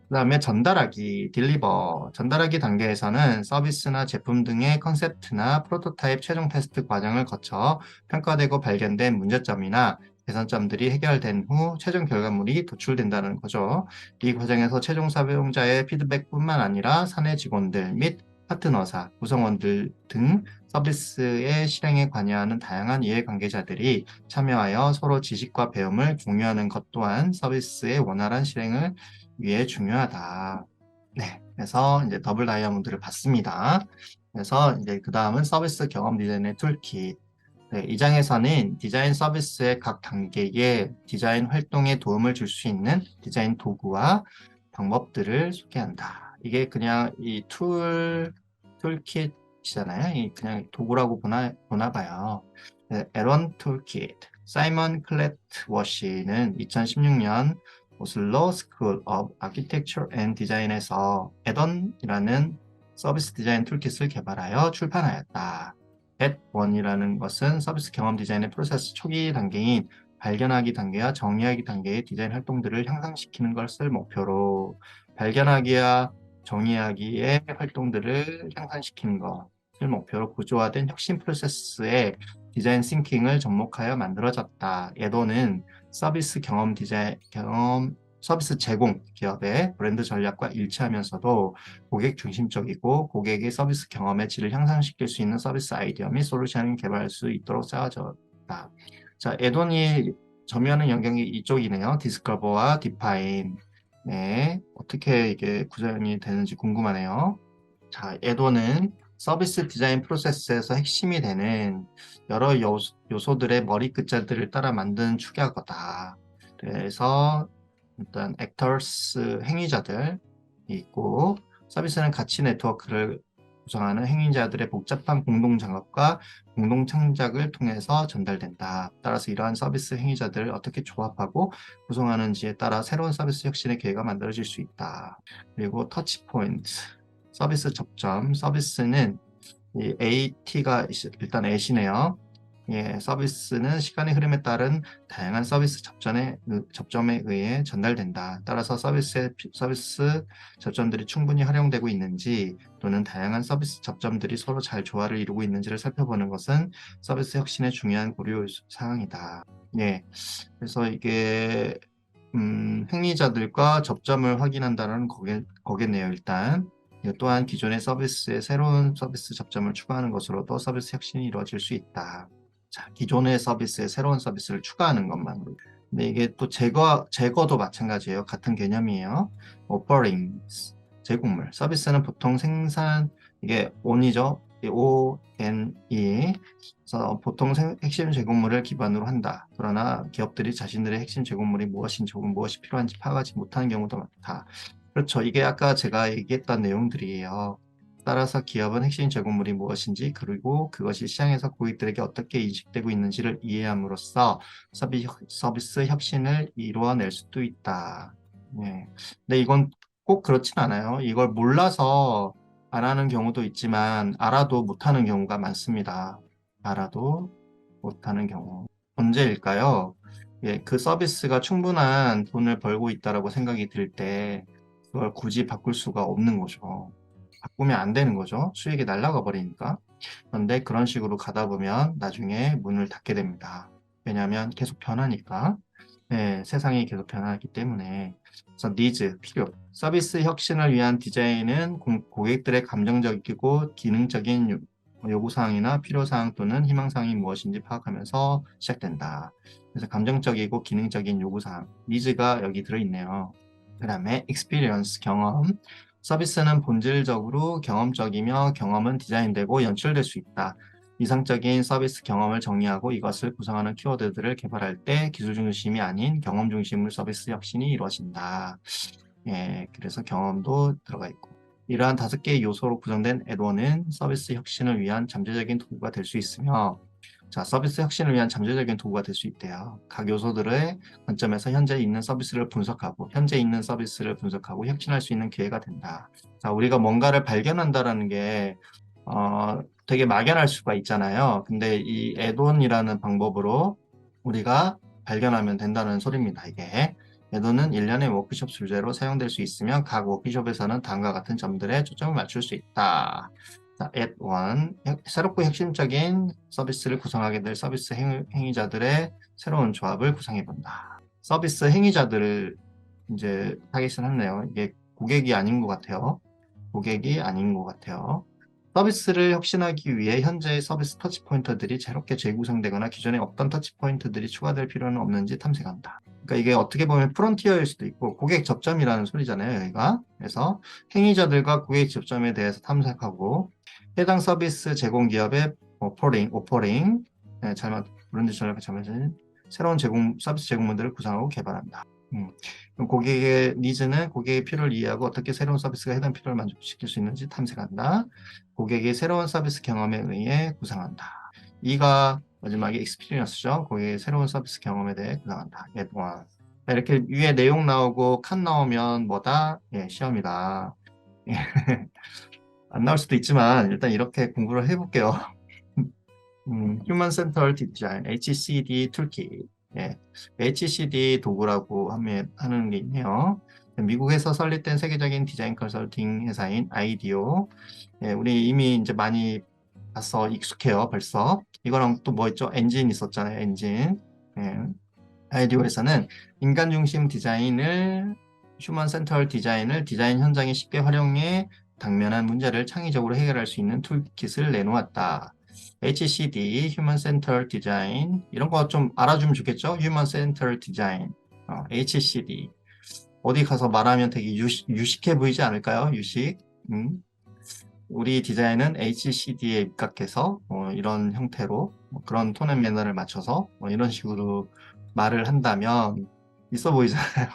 A: 그다음에 전달하기, 딜리버. 전달하기 단계에서는 서비스나 제품 등의 컨셉트나 프로토타입 최종 테스트 과정을 거쳐 평가되고 발견된 문제점이나 개선점들이 해결된 후 최종 결과물이 도출된다는 거죠. 이 과정에서 최종 사용자의 피드백뿐만 아니라 사내 직원들 및 파트너사, 구성원들 등 서비스의 실행에 관여하는 다양한 이해관계자들이 참여하여 서로 지식과 배움을 공유하는 것 또한 서비스의 원활한 실행을 위해 중요하다. 네, 그래서 이제 더블 다이아몬드를 받습니다. 그래서 이제 그 다음은 서비스 경험 디자인의 툴킷. 네, 이 장에서는 디자인 서비스의 각 단계의 디자인 활동에 도움을 줄 수 있는 디자인 도구와 방법들을 소개한다. 이게 그냥 이 툴킷이잖아요. 이 그냥 도구라고 보나 봐요. 네, 에런 툴킷. 사이먼 클렛 워시는 2016년 오슬로 스쿨 오브 아키텍처 앤 디자인에서 에던이라는 서비스 디자인 툴킷을 개발하여 출판하였다. at1이라는 것은 서비스 경험 디자인의 프로세스 초기 단계인 발견하기 단계와 정의하기 단계의 디자인 활동들을 향상시키는 것을 목표로 발견하기와 정의하기의 활동들을 향상시키는 것을 목표로 구조화된 혁신 프로세스의 디자인 싱킹을 접목하여 만들어졌다. 에도는 서비스 서비스 제공 기업의 브랜드 전략과 일치하면서도 고객 중심적이고 고객의 서비스 경험의 질을 향상시킬 수 있는 서비스 아이디어 및 솔루션을 개발할 수 있도록 쌓아졌다. 자, 에돈이 점유하는 영역이 이쪽이네요. 디스커버와 디파인. 네, 어떻게 이게 구성이 되는지 궁금하네요. 자, 에돈은 서비스 디자인 프로세스에서 핵심이 되는 여러 요소들의 머리 끝자들을 따라 만든 축약어다. 그래서 일단 actors 행위자들이 있고 서비스는 가치 네트워크를 구성하는 행위자들의 복잡한 공동 작업과 공동 창작을 통해서 전달된다. 따라서 이러한 서비스 행위자들을 어떻게 조합하고 구성하는지에 따라 새로운 서비스 혁신의 기회가 만들어질 수 있다. 그리고 터치 포인트, 서비스 접점, 서비스는 이 AT가 일단 A시네요. 예, 서비스는 시간의 흐름에 따른 다양한 서비스 접점에 의해 전달된다. 따라서 서비스 접점들이 충분히 활용되고 있는지 또는 다양한 서비스 접점들이 서로 잘 조화를 이루고 있는지를 살펴보는 것은 서비스 혁신의 중요한 고려 사항이다. 예, 그래서 이게 행위자들과 접점을 확인한다는 거겠네요, 일단. 또한 기존의 서비스에 새로운 서비스 접점을 추가하는 것으로도 서비스 혁신이 이루어질 수 있다. 자, 기존의 서비스에 새로운 서비스를 추가하는 것만으로. 근데 이게 또 제거도 마찬가지예요. 같은 개념이에요. offerings, 제공물. 서비스는 보통 이게 on이죠. O-N-E. 그래서 보통 핵심 제공물을 기반으로 한다. 그러나 기업들이 자신들의 핵심 제공물이 무엇인지 혹은 무엇이 필요한지 파악하지 못하는 경우도 많다. 그렇죠. 이게 아까 제가 얘기했던 내용들이에요. 따라서 기업은 핵심 제공물이 무엇인지 그리고 그것이 시장에서 고객들에게 어떻게 인식되고 있는지를 이해함으로써 서비스 혁신을 이루어낼 수도 있다. 네. 근데 이건 꼭 그렇진 않아요. 이걸 몰라서 안 하는 경우도 있지만 알아도 못하는 경우가 많습니다. 알아도 못하는 경우. 언제일까요? 예, 그 서비스가 충분한 돈을 벌고 있다라고 생각이 들 때 그걸 굳이 바꿀 수가 없는 거죠. 바꾸면 안 되는 거죠. 수익이 날아가 버리니까. 그런데 그런 식으로 가다 보면 나중에 문을 닫게 됩니다. 왜냐하면 계속 변하니까. 네, 세상이 계속 변하기 때문에. 그래서 니즈, 필요. 서비스 혁신을 위한 디자인은 고객들의 감정적이고 기능적인 요구사항이나 필요사항 또는 희망사항이 무엇인지 파악하면서 시작된다. 그래서 감정적이고 기능적인 요구사항, 니즈가 여기 들어있네요. 그 다음에 experience, 경험. 서비스는 본질적으로 경험적이며 경험은 디자인되고 연출될 수 있다. 이상적인 서비스 경험을 정의하고 이것을 구성하는 키워드들을 개발할 때 기술 중심이 아닌 경험 중심의 서비스 혁신이 이루어진다. 예, 그래서 경험도 들어가 있고. 이러한 5개의 요소로 구성된 애드원은 서비스 혁신을 위한 잠재적인 도구가 될 수 있으며 자, 서비스 혁신을 위한 잠재적인 도구가 될 수 있대요. 각 요소들의 관점에서 현재 있는 서비스를 분석하고 혁신할 수 있는 기회가 된다. 자, 우리가 뭔가를 발견한다라는 게 되게 막연할 수가 있잖아요. 근데 이 애돈이라는 방법으로 우리가 발견하면 된다는 소리입니다. 이게 애돈은 1년의 워크숍 주제로 사용될 수 있으며 각 워크숍에서는 다음과 같은 점들에 초점을 맞출 수 있다. 자, add one. 새롭고 혁신적인 서비스를 구성하게 될 서비스 행위자들의 새로운 조합을 구성해 본다. 서비스 행위자들을 이제 타겟을 했네요. 이게 고객이 아닌 것 같아요. 고객이 아닌 것 같아요. 서비스를 혁신하기 위해 현재의 서비스 터치포인트들이 새롭게 재구성되거나 기존에 없던 터치포인트들이 추가될 필요는 없는지 탐색한다. 그러니까 이게 어떻게 보면 프론티어일 수도 있고 고객 접점이라는 소리잖아요, 여기가. 그래서 행위자들과 고객 접점에 대해서 탐색하고 해당 서비스 제공 기업의 오퍼링, 네, 브랜드 전략을 잘못은 새로운 서비스 제공물들을 구상하고 개발한다. 그럼 고객의 니즈는 고객의 필요를 이해하고 어떻게 새로운 서비스가 해당 필요를 만족시킬 수 있는지 탐색한다. 고객의 새로운 서비스 경험에 의해 구상한다. 이가 마지막에 experience죠. 고객의 새로운 서비스 경험에 대해 구상한다. add one. 이렇게 위에 내용 나오고 칸 나오면 뭐다? 예, 시험이다. 안 나올 수도 있지만 일단 이렇게 공부를 해볼게요. Human Centered Design, HCD 툴킷. 예, HCD 도구라고 하는 게 있네요. 미국에서 설립된 세계적인 디자인 컨설팅 회사인 아이디오. 예, 우리 이미 이제 많이 봐서 익숙해요, 벌써. 이거랑 또 뭐 있죠? 엔진 있었잖아요, 엔진. 예. 아이디오에서는 인간 중심 디자인을, 휴먼 센터 디자인을 디자인 현장에 쉽게 활용해 당면한 문제를 창의적으로 해결할 수 있는 툴킷을 내놓았다. HCD, Human Centered Design, 이런 거 좀 알아주면 좋겠죠? Human Centered Design, HCD. 어디 가서 말하면 되게 유식해 보이지 않을까요? 유식. 우리 디자인은 HCD에 입각해서 이런 형태로 그런 톤 앤 매너를 맞춰서 이런 식으로 말을 한다면 있어 보이잖아요.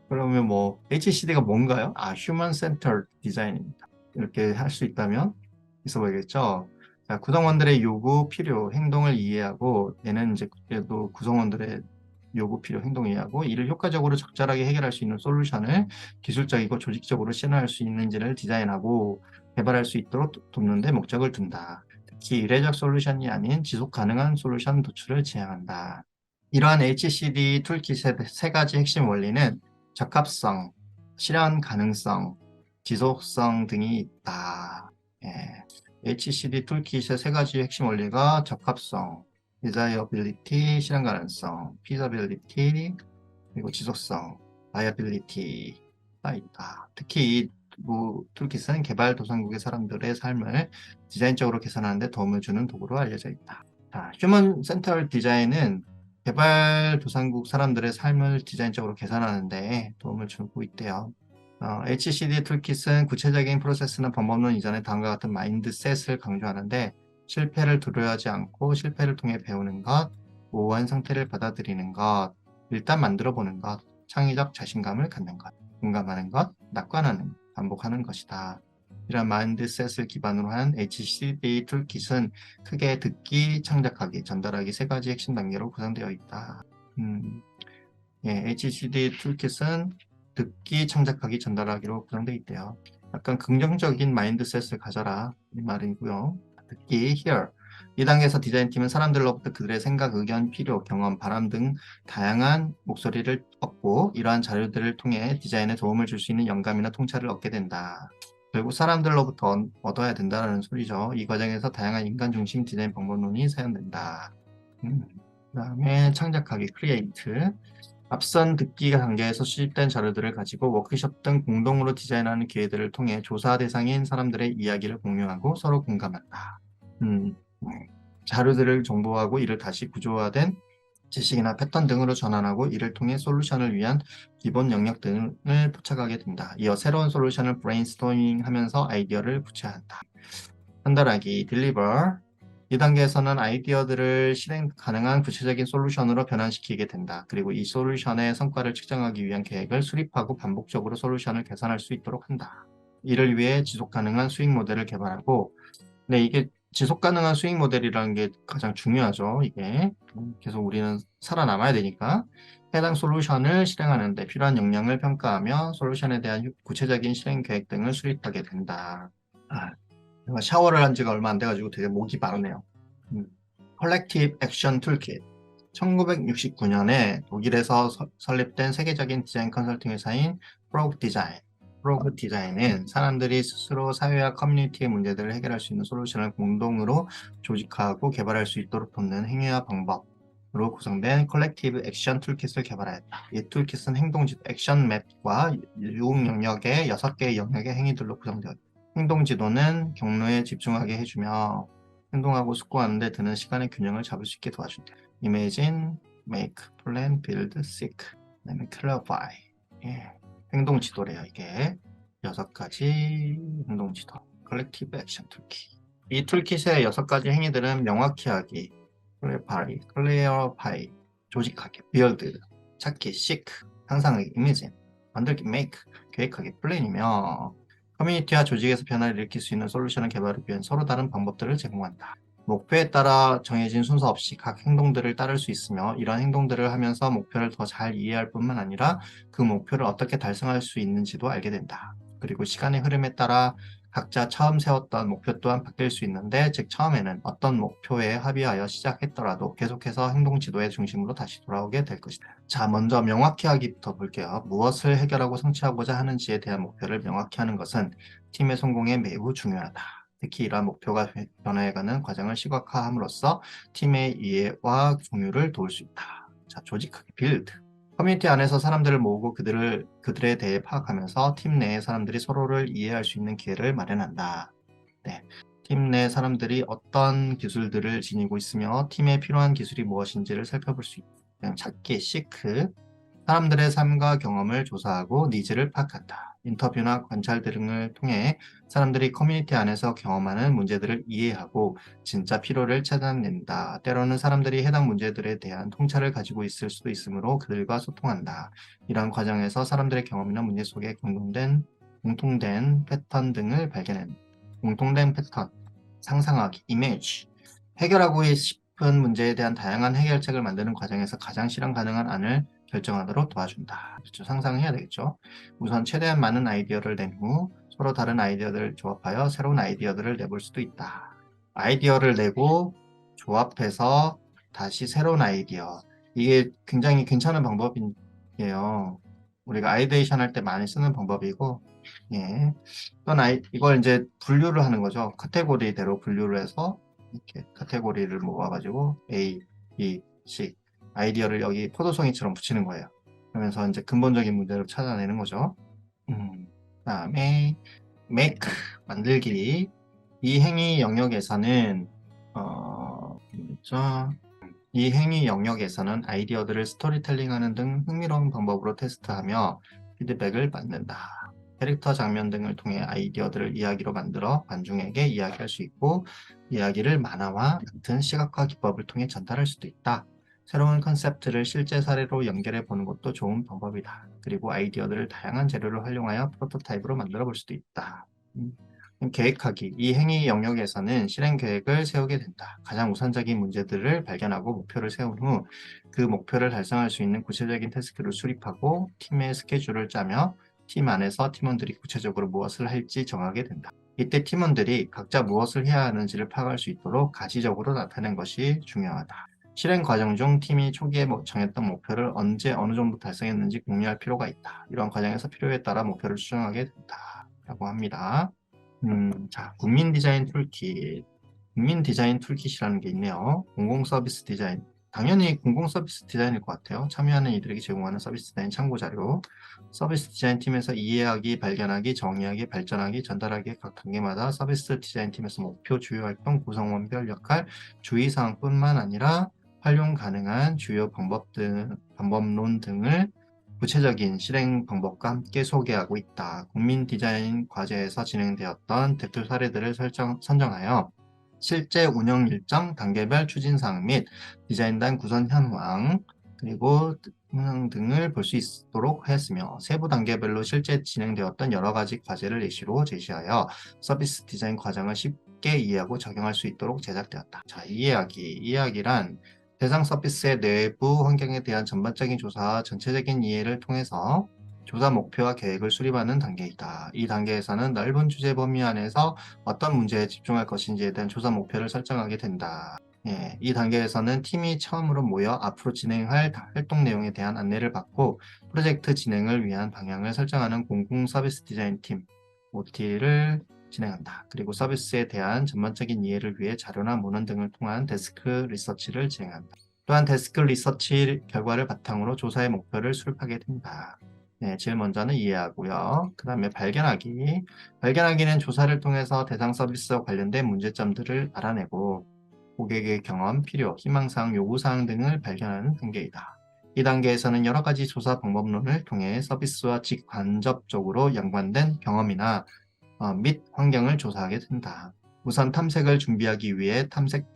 A: 그러면 뭐 HCD가 뭔가요? 아, Human Centered Design입니다. 이렇게 할 수 있다면 있어 보이겠죠? 자, 구성원들의 요구, 필요, 행동을 이해하고 얘는 이제 그래도 구성원들의 요구, 필요, 행동을 이해하고 이를 효과적으로 적절하게 해결할 수 있는 솔루션을 기술적이고 조직적으로 실현할 수 있는지를 디자인하고 개발할 수 있도록 돕는 데 목적을 둔다. 특히 이례적 솔루션이 아닌 지속 가능한 솔루션 도출을 지향한다. 이러한 HCD 툴킷의 세 가지 핵심 원리는 적합성, 실현 가능성, 지속성 등이 있다. 예. HCD 툴킷의 세 가지 핵심 원리가 적합성, desirability, 실현 가능성, feasibility, 그리고 지속성, viability가 있다. 특히 이 툴킷은 개발도상국의 사람들의 삶을 디자인적으로 개선하는 데 도움을 주는 도구로 알려져 있다. 자, 휴먼 센터 디자인은 개발도상국 사람들의 삶을 디자인적으로 개선하는 데 도움을 주고 있대요. HCD 툴킷은 구체적인 프로세스나 방법론 이전에 다음과 같은 마인드셋을 강조하는데 실패를 두려워하지 않고 실패를 통해 배우는 것, 모호한 상태를 받아들이는 것, 일단 만들어 보는 것, 창의적 자신감을 갖는 것, 공감하는 것, 낙관하는 것, 반복하는 것이다. 이런 마인드셋을 기반으로 한 HCD 툴킷은 크게 듣기, 창작하기, 전달하기 세 가지 핵심 단계로 구성되어 있다. 예, HCD 툴킷은 듣기, 창작하기, 전달하기로 구성되어 있대요. 약간 긍정적인 마인드셋을 가져라 이 말이고요. 듣기, hear. 이 단계에서 디자인팀은 사람들로부터 그들의 생각, 의견, 필요, 경험, 바람 등 다양한 목소리를 얻고 이러한 자료들을 통해 디자인에 도움을 줄 수 있는 영감이나 통찰을 얻게 된다. 결국 사람들로부터 얻어야 된다는 소리죠. 이 과정에서 다양한 인간 중심 디자인 방법론이 사용된다. 그 다음에 창작하기, create. 앞선 듣기 단계에서 수집된 자료들을 가지고 워크숍 등 공동으로 디자인하는 기회들을 통해 조사 대상인 사람들의 이야기를 공유하고 서로 공감한다. 음, 자료들을 정보하고 이를 다시 구조화된 지식이나 패턴 등으로 전환하고 이를 통해 솔루션을 위한 기본 영역 등을 포착하게 된다. 이어 새로운 솔루션을 브레인스토밍 하면서 아이디어를 구체화한다. 전달하기, deliver. 이 단계에서는 아이디어들을 실행 가능한 구체적인 솔루션으로 변환시키게 된다. 그리고 이 솔루션의 성과를 측정하기 위한 계획을 수립하고 반복적으로 솔루션을 개선할 수 있도록 한다. 이를 위해 지속 가능한 수익 모델을 개발하고, 네, 이게 지속 가능한 수익 모델이라는 게 가장 중요하죠. 이게 계속 우리는 살아남아야 되니까 해당 솔루션을 실행하는 데 필요한 역량을 평가하며 솔루션에 대한 구체적인 실행 계획 등을 수립하게 된다. 제가 샤워를 한 지가 얼마 안 돼가지고 되게 목이 마르네요. 컬렉티브 액션 툴킷. 1969년에 독일에서 설립된 세계적인 디자인 컨설팅 회사인 프로그 디자인. 프로그 디자인은 사람들이 스스로 사회와 커뮤니티의 문제들을 해결할 수 있는 솔루션을 공동으로 조직화하고 개발할 수 있도록 돕는 행위와 방법으로 구성된 컬렉티브 액션 툴킷을 개발하였다. 이 툴킷은 행동지도 액션 맵과 유흥 영역의 6개의 영역의 행위들로 구성되어 있다. 행동지도는 경로에 집중하게 해주며 행동하고 숙고하는 데 드는 시간의 균형을 잡을 수 있게 도와준다. Imagine, Make, Plan, Build, Seek, 그다음에 Clarify. 예. 행동지도래요. 이게 6가지 행동지도. Collective Action Toolkit. 이 툴킷의 6가지 행위들은 명확히 하기, clarify, 조직하기, build, 찾기, seek, 상상하기, imagine, 만들기, make, 계획하기, plan이며 커뮤니티와 조직에서 변화를 일으킬 수 있는 솔루션을 개발하기 위한 서로 다른 방법들을 제공한다. 목표에 따라 정해진 순서 없이 각 행동들을 따를 수 있으며 이런 행동들을 하면서 목표를 더 잘 이해할 뿐만 아니라 그 목표를 어떻게 달성할 수 있는지도 알게 된다. 그리고 시간의 흐름에 따라 각자 처음 세웠던 목표 또한 바뀔 수 있는데, 즉 처음에는 어떤 목표에 합의하여 시작했더라도 계속해서 행동 지도의 중심으로 다시 돌아오게 될 것이다. 자, 먼저 명확히 하기부터 볼게요. 무엇을 해결하고 성취하고자 하는지에 대한 목표를 명확히 하는 것은 팀의 성공에 매우 중요하다. 특히 이러한 목표가 변화해가는 과정을 시각화함으로써 팀의 이해와 공유를 도울 수 있다. 자, 조직하기, 빌드. 커뮤니티 안에서 사람들을 모으고 그들에 대해 파악하면서 팀 내의 사람들이 서로를 이해할 수 있는 기회를 마련한다. 네. 팀 내 사람들이 어떤 기술들을 지니고 있으며 팀에 필요한 기술이 무엇인지를 살펴볼 수 있다. 찾기, 시크, 사람들의 삶과 경험을 조사하고 니즈를 파악한다. 인터뷰나 관찰 등을 통해 사람들이 커뮤니티 안에서 경험하는 문제들을 이해하고 진짜 필요를 찾아낸다. 때로는 사람들이 해당 문제들에 대한 통찰을 가지고 있을 수도 있으므로 그들과 소통한다. 이러한 과정에서 사람들의 경험이나 문제 속에 공통된 패턴 등을 발견한다. 공통된 패턴, 상상하기, 이미지. 해결하고 싶은 문제에 대한 다양한 해결책을 만드는 과정에서 가장 실현 가능한 안을 결정하도록 도와준다. 그렇죠. 상상해야 되겠죠. 우선 최대한 많은 아이디어를 낸 후 서로 다른 아이디어들을 조합하여 새로운 아이디어들을 내볼 수도 있다. 아이디어를 내고 조합해서 다시 새로운 아이디어. 이게 굉장히 괜찮은 방법이에요. 우리가 아이데이션 할 때 많이 쓰는 방법이고, 예. 이걸 이제 분류를 하는 거죠. 카테고리대로 분류를 해서 이렇게 카테고리를 모아가지고 A, B, C 아이디어를 여기 포도송이처럼 붙이는 거예요. 그러면서 이제 근본적인 문제를 찾아내는 거죠. 그다음에 make 만들기. 이 행위 영역에서는 뭐죠? 이 행위 영역에서는 아이디어들을 스토리텔링하는 등 흥미로운 방법으로 테스트하며 피드백을 받는다. 캐릭터 장면 등을 통해 아이디어들을 이야기로 만들어 관중에게 이야기할 수 있고 이야기를 만화와 같은 시각화 기법을 통해 전달할 수도 있다. 새로운 컨셉트를 실제 사례로 연결해 보는 것도 좋은 방법이다. 그리고 아이디어들을 다양한 재료를 활용하여 프로토타입으로 만들어 볼 수도 있다. 계획하기. 이 행위 영역에서는 실행 계획을 세우게 된다. 가장 우선적인 문제들을 발견하고 목표를 세운 후 그 목표를 달성할 수 있는 구체적인 태스크를 수립하고 팀의 스케줄을 짜며 팀 안에서 팀원들이 구체적으로 무엇을 할지 정하게 된다. 이때 팀원들이 각자 무엇을 해야 하는지를 파악할 수 있도록 가시적으로 나타낸 것이 중요하다. 실행 과정 중 팀이 초기에 정했던 목표를 언제 어느 정도 달성했는지 공유할 필요가 있다. 이런 과정에서 필요에 따라 목표를 수정하게 된다. 라고 합니다. 자, 국민 디자인 툴킷. 국민 디자인 툴킷이라는 게 있네요. 공공 서비스 디자인. 당연히 공공 서비스 디자인일 것 같아요. 참여하는 이들에게 제공하는 서비스 디자인 참고 자료. 서비스 디자인 팀에서 이해하기, 발견하기, 정의하기, 발전하기, 전달하기 각 단계마다 서비스 디자인 팀에서 목표, 주요 활동, 구성원별 역할, 주의사항뿐만 아니라 활용 가능한 주요 방법론 등을 구체적인 실행 방법과 함께 소개하고 있다. 국민 디자인 과제에서 진행되었던 대표 사례들을 선정하여 실제 운영 일정, 단계별 추진사항 및 디자인단 구성 현황, 그리고 등을 볼 수 있도록 하였으며 세부 단계별로 실제 진행되었던 여러 가지 과제를 예시로 제시하여 서비스 디자인 과정을 쉽게 이해하고 적용할 수 있도록 제작되었다. 자, 이해하기란 대상 서비스의 내부 환경에 대한 전반적인 조사와 전체적인 이해를 통해서 조사 목표와 계획을 수립하는 단계이다. 이 단계에서는 넓은 주제 범위 안에서 어떤 문제에 집중할 것인지에 대한 조사 목표를 설정하게 된다. 예, 이 단계에서는 팀이 처음으로 모여 앞으로 진행할 활동 내용에 대한 안내를 받고 프로젝트 진행을 위한 방향을 설정하는 공공 서비스 디자인 팀, OT를 진행한다. 그리고 서비스에 대한 전반적인 이해를 위해 자료나 문헌 등을 통한 데스크 리서치를 진행한다. 또한 데스크 리서치 결과를 바탕으로 조사의 목표를 수립하게 된다. 네, 제일 먼저는 이해하고요. 그 다음에 발견하기. 발견하기는 조사를 통해서 대상 서비스와 관련된 문제점들을 알아내고 고객의 경험, 필요, 희망사항, 요구사항 등을 발견하는 단계이다. 이 단계에서는 여러 가지 조사 방법론을 통해 서비스와 직간접적으로 연관된 경험이나 및 환경을 조사하게 된다. 우선 탐색을 준비하기 위해 탐색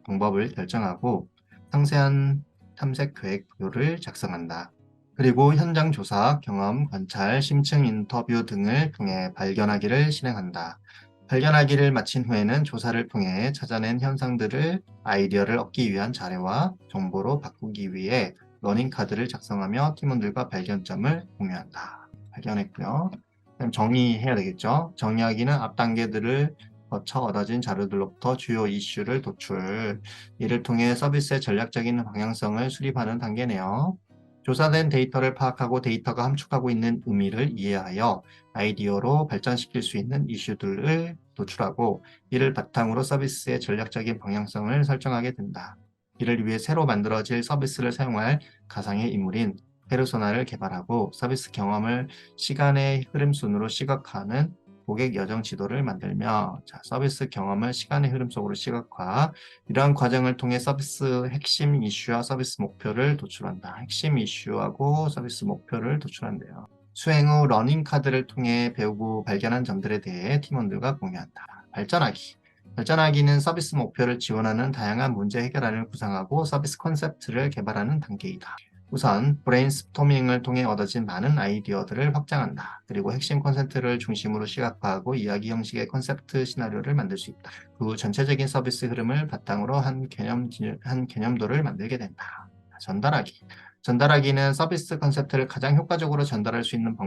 A: 방법을 결정하고 상세한 탐색 계획표를 작성한다. 그리고 현장 조사, 경험, 관찰, 심층 인터뷰 등을 통해 발견하기를 실행한다. 발견하기를 마친 후에는 조사를 통해 찾아낸 현상들을 아이디어를 얻기 위한 자료와 정보로 바꾸기 위해 러닝카드를 작성하며 팀원들과 발견점을 공유한다. 발견했고요. 그럼 정의해야 되겠죠. 정의하기는 앞 단계들을 거쳐 얻어진 자료들로부터 주요 이슈를 도출. 이를 통해 서비스의 전략적인 방향성을 수립하는 단계네요. 조사된 데이터를 파악하고 데이터가 함축하고 있는 의미를 이해하여 아이디어로 발전시킬 수 있는 이슈들을 도출하고 이를 바탕으로 서비스의 전략적인 방향성을 설정하게 된다. 이를 위해 새로 만들어질 서비스를 사용할 가상의 인물인 페르소나를 개발하고 서비스 경험을 시간의 흐름 순으로 시각화하는 고객 여정 지도를 만들며 자, 서비스 경험을 시간의 흐름 속으로 시각화. 이러한 과정을 통해 서비스 핵심 이슈와 서비스 목표를 도출한다. 핵심 이슈하고 서비스 목표를 도출한대요. 수행 후 러닝 카드를 통해 배우고 발견한 점들에 대해 팀원들과 공유한다. 발전하기. 발전하기는 서비스 목표를 지원하는 다양한 문제 해결안을 구상하고 서비스 컨셉트를 개발하는 단계이다. 우선 브레인스토밍을 통해 얻어진 많은 아이디어들을 확장한다. 그리고 핵심 컨셉트를 중심으로 시각화하고 이야기 형식의 컨셉트 시나리오를 만들 수 있다. 그 후 전체적인 서비스 흐름을 바탕으로 한 개념도를 만들게 된다. 전달하기. 전달하기는 서비스 컨셉트를 가장 효과적으로 전달할 수 있는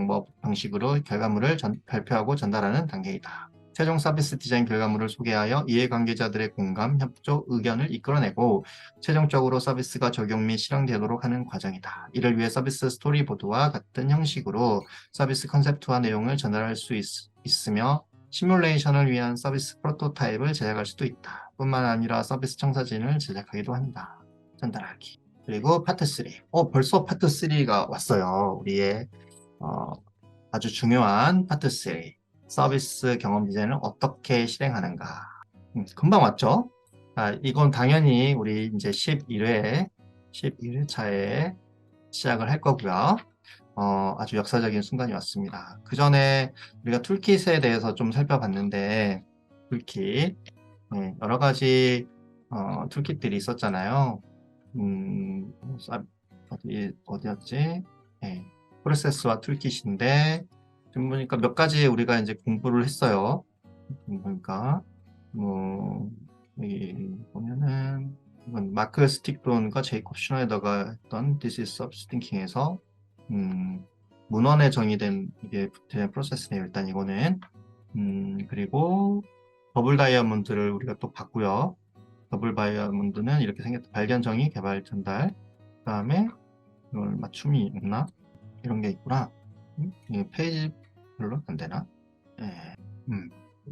A: 방식으로 결과물을 발표하고 전달하는 단계이다. 최종 서비스 디자인 결과물을 소개하여 이해관계자들의 공감, 협조, 의견을 이끌어내고 최종적으로 서비스가 적용 및 실행되도록 하는 과정이다. 이를 위해 서비스 스토리보드와 같은 형식으로 서비스 컨셉트와 내용을 전달할 수 있으며 시뮬레이션을 위한 서비스 프로토타입을 제작할 수도 있다. 뿐만 아니라 서비스 청사진을 제작하기도 한다. 전달하기. 그리고 파트 3. 벌써 파트 3가 왔어요. 우리의 아주 중요한 파트 3. 서비스 경험 디자인을 어떻게 실행하는가. 금방 왔죠? 이건 당연히 우리 이제 11회차에 시작을 할 거고요. 아주 역사적인 순간이 왔습니다. 그 전에 우리가 툴킷에 대해서 좀 살펴봤는데, 툴킷, 여러 가지 툴킷들이 있었잖아요. 어디였지? 프로세스와 툴킷인데, 지금 보니까 몇 가지 우리가 이제 공부를 했어요. 보니까, 여기 보면은, 이건 마크 스틱돈과 제이콥 슈나이더가 했던 This is Substhinking에서, 문헌에 정의된 이게 프로세스네요. 일단 이거는. 그리고 더블 다이아몬드를 우리가 또 봤고요. 더블 다이아몬드는 이렇게 생겼다. 발견, 정의, 개발, 전달. 그 다음에 이걸 맞춤이 있나? 이런 게 있구나. 이게 페이지별로 안 되나? 예.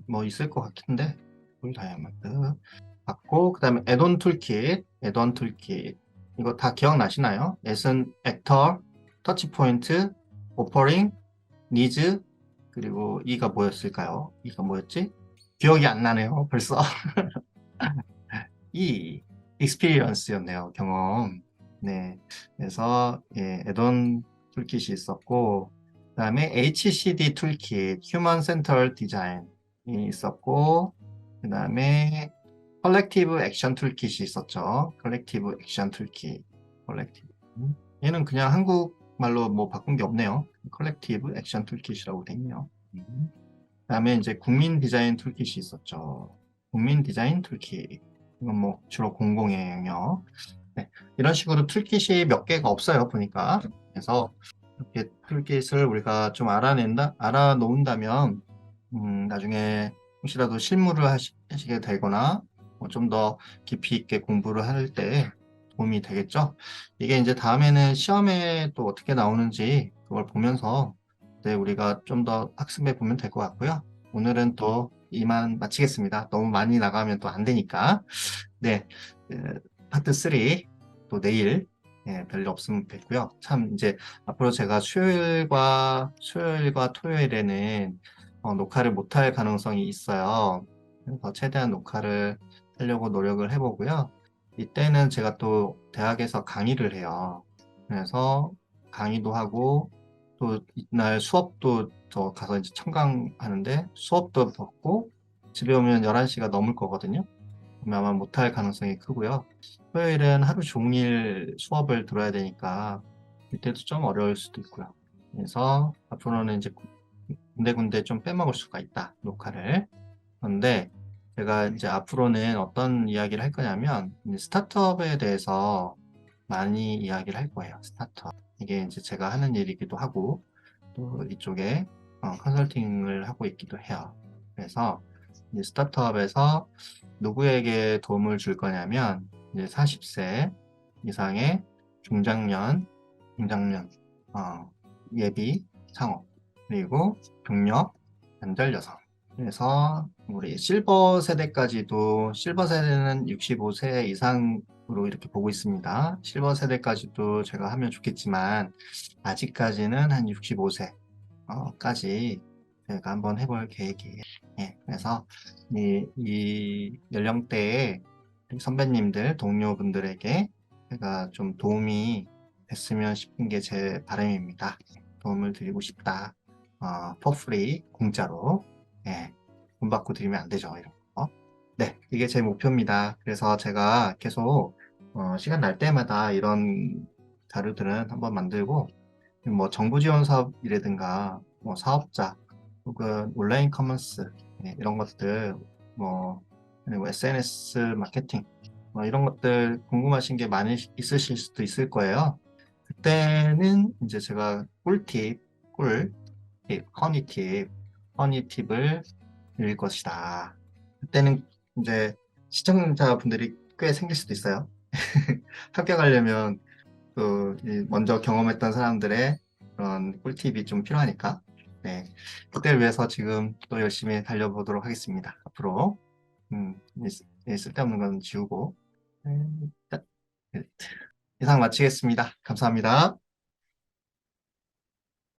A: 뭐 있을 것 같긴데. 더블 다이아몬드 봤고, 그 다음에 애돈 툴킷. 이거 다 기억나시나요? S는 액터, 터치포인트, 오퍼링, 니즈, 그리고 E가 뭐였을까요? E가 뭐였지? 기억이 안 나네요, 벌써. E, experience였네요, 경험. 네. 그래서, 애돈 툴킷이 있었고, 그 다음에 HCD 툴킷, Human Centered Design이 있었고, 그 다음에 컬렉티브 액션 툴킷이 있었죠. 컬렉티브 액션 툴킷. 얘는 그냥 한국말로 뭐 바꾼 게 없네요. 컬렉티브 액션 툴킷이라고 돼 있네요. 그 다음에 이제 국민 디자인 툴킷이 있었죠. 국민 디자인 툴킷. 이건 뭐 주로 공공의 영역. 네, 이런 식으로 툴킷이 몇 개가 없어요, 보니까. 그래서 이렇게 툴킷을 우리가 좀 알아놓는다면, 나중에 혹시라도 실무를 하시게 되거나, 좀 더 깊이 있게 공부를 할 때 도움이 되겠죠. 이게 이제 다음에는 시험에 또 어떻게 나오는지 그걸 보면서 네, 우리가 좀 더 학습해 보면 될 것 같고요. 오늘은 또 이만 마치겠습니다. 너무 많이 나가면 또 안 되니까. 네, 파트 3, 또 내일, 별일 없으면 됐고요. 참, 이제 앞으로 제가 수요일과 토요일에는 녹화를 못할 가능성이 있어요. 그래서 최대한 녹화를 하려고 노력을 해보고요. 이때는 제가 또 대학에서 강의를 해요. 그래서 강의도 하고, 또 이날 수업도 저 가서 이제 청강하는데 수업도 듣고 집에 오면 11시가 넘을 거거든요. 그러면 아마 못할 가능성이 크고요. 토요일은 하루 종일 수업을 들어야 되니까 이때도 좀 어려울 수도 있고요. 그래서 앞으로는 이제 군데군데 좀 빼먹을 수가 있다, 녹화를. 그런데 제가 이제 앞으로는 어떤 이야기를 할 거냐면 스타트업에 대해서 많이 이야기를 할 거예요. 스타트업. 이게 이제 제가 하는 일이기도 하고 또 이쪽에 컨설팅을 하고 있기도 해요. 그래서 이제 스타트업에서 누구에게 도움을 줄 거냐면 이제 40세 이상의 중장년 예비 창업 그리고 경력 단절 여성. 그래서 우리 실버 세대까지도 실버 세대는 65세 이상으로 이렇게 보고 있습니다. 실버 세대까지도 제가 하면 좋겠지만 아직까지는 한 65세까지 제가 한번 해볼 계획이에요. 예, 그래서 이 연령대의 선배님들, 동료분들에게 제가 좀 도움이 됐으면 싶은 게 제 바람입니다. 도움을 드리고 싶다. for free, 공짜로. 예, 돈 받고 드리면 안 되죠, 이런 거. 네, 이게 제 목표입니다. 그래서 제가 계속 시간 날 때마다 이런 자료들은 한번 만들고, 뭐 정부 지원 사업이라든가 뭐 사업자 혹은 온라인 커머스, 이런 것들, 뭐 그리고 SNS 마케팅, 뭐 이런 것들 궁금하신 게 많이 있으실 수도 있을 거예요. 그때는 이제 제가 꿀팁, 허니 팁을 드릴 것이다. 그때는 이제 시청자분들이 꽤 생길 수도 있어요. 합격하려면 먼저 경험했던 사람들의 그런 꿀팁이 좀 필요하니까. 네. 그때를 위해서 지금 또 열심히 달려보도록 하겠습니다. 앞으로. 쓸데없는 건 지우고. 네. 이상 마치겠습니다. 감사합니다.